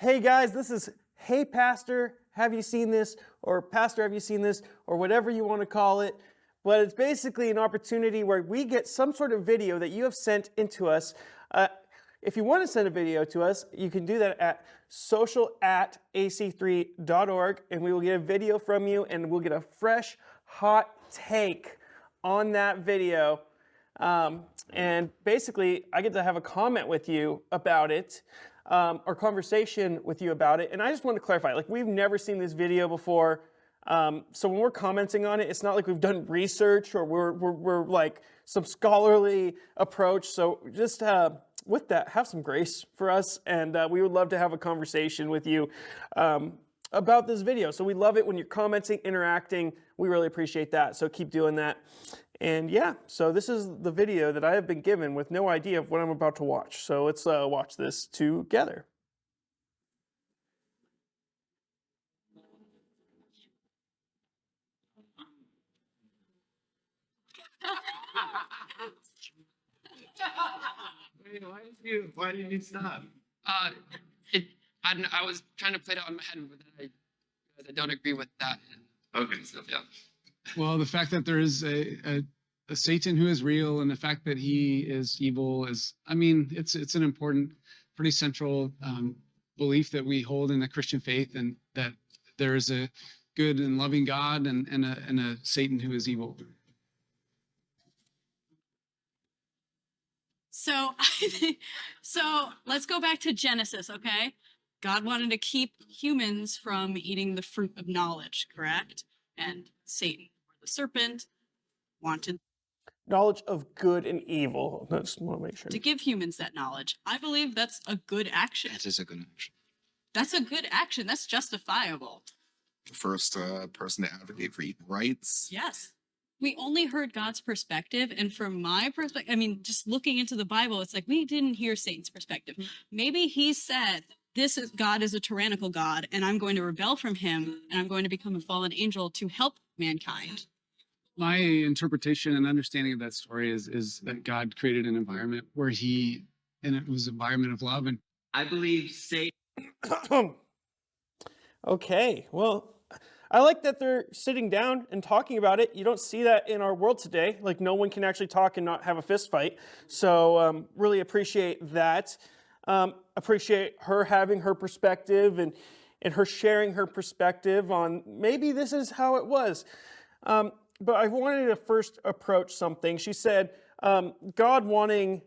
hey guys, this is, hey pastor, have you seen this? Or pastor, have you seen this? Or whatever you want to call it. But it's basically an opportunity where we get some sort of video that you have sent into us. If you want to send a video to us, you can do that at social@ac3.org, and we will get a video from you, and we'll get a fresh, hot take on that video. And basically, I get to have a comment with you about it, or conversation with you about it. And I just want to clarify, like, we've never seen this video before. So when we're commenting on it, it's not like we've done research or we're like some scholarly approach. So just with that, have some grace for us, and we would love to have a conversation with you about this video. So we love it when you're commenting, interacting. We really appreciate that. So keep doing that. And yeah, so this is the video that I have been given with no idea of what I'm about to watch. So let's watch this together. Why did you stop? I was trying to play it out in my head, but then I don't agree with that. Okay. So, yeah. Well, the fact that there is a Satan who is real, and the fact that he is evil is, I mean, it's an important, pretty central belief that we hold in the Christian faith, and that there is a good and loving God and a Satan who is evil. So let's go back to Genesis, okay? God wanted to keep humans from eating the fruit of knowledge, correct? And Satan, or the serpent, wanted Knowledge of good and evil. I just want to make sure. to give humans that knowledge. I believe that's a good action. That is a good action. That's a good action. That's justifiable. The first person to advocate for equal rights. Yes. We only heard God's perspective, and from my perspective, I mean, just looking into the Bible, it's like we didn't hear Satan's perspective. Maybe he said, God is a tyrannical God, and I'm going to rebel from him, and I'm going to become a fallen angel to help mankind. My interpretation and understanding of that story is that God created an environment where and it was an environment of love. And I believe Satan. Okay, well, I like that they're sitting down and talking about it. You don't see that in our world today. Like, no one can actually talk and not have a fist fight. So really appreciate that. Appreciate her having her perspective and her sharing her perspective on maybe this is how it was. But I wanted to first approach something. She said, God wanting,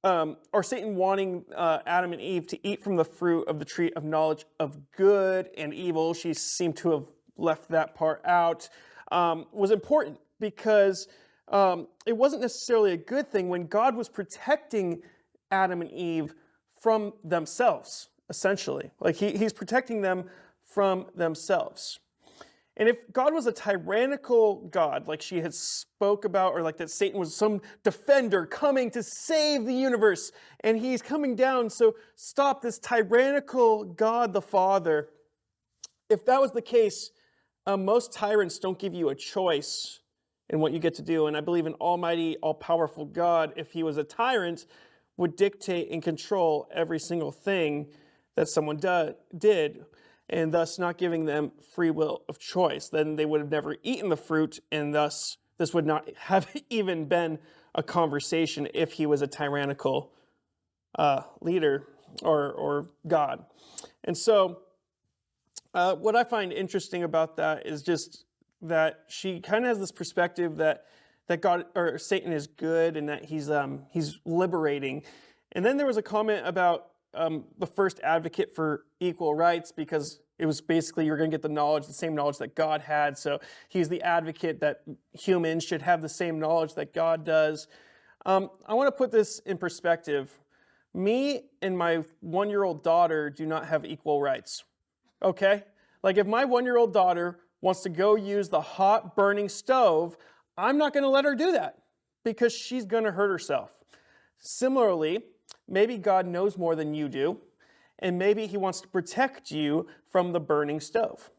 or Satan wanting Adam and Eve to eat from the fruit of the tree of knowledge of good and evil. She seemed to have left that part out, was important because it wasn't necessarily a good thing when God was protecting Adam and Eve from themselves, essentially. Like he's protecting them from themselves. And if God was a tyrannical God, like she had spoke about, or like that Satan was some defender coming to save the universe, and he's coming down, so stop this tyrannical God the Father. If that was the case, most tyrants don't give you a choice in what you get to do. And I believe an almighty, all-powerful God, if he was a tyrant, would dictate and control every single thing that someone did, and thus not giving them free will of choice. Then they would have never eaten the fruit, and thus this would not have even been a conversation if he was a tyrannical leader or God. And so what I find interesting about that is just that she kind of has this perspective that God or Satan is good and that he's liberating. And then there was a comment about the first advocate for equal rights, because it was basically you're going to get the same knowledge that God had. So he's the advocate that humans should have the same knowledge that God does. I want to put this in perspective. Me and my 1-year-old daughter do not have equal rights. Okay? Like if my 1-year-old daughter wants to go use the hot burning stove, I'm not going to let her do that because she's going to hurt herself. Similarly, maybe God knows more than you do, and maybe he wants to protect you from the burning stove.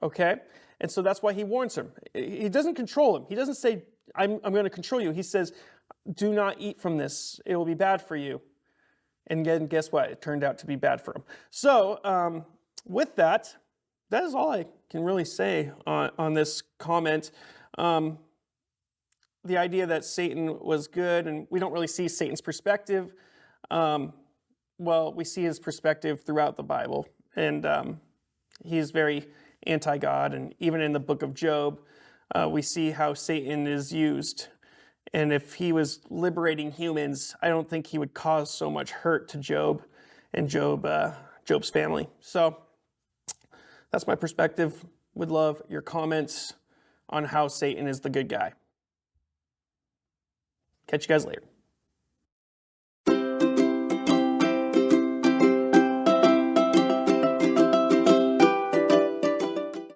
Okay? And so that's why he warns him. He doesn't control him. He doesn't say, I'm going to control you. He says, do not eat from this. It will be bad for you. And then guess what? It turned out to be bad for him. So with that, that is all I can really say on this comment. The idea that Satan was good, and we don't really see Satan's perspective. Well, we see his perspective throughout the Bible, and he's very anti-God. And even in the book of Job, we see how Satan is used. And if he was liberating humans, I don't think he would cause so much hurt to Job and Job's family. So that's my perspective. Would love your comments on how Satan is the good guy. Catch you guys later.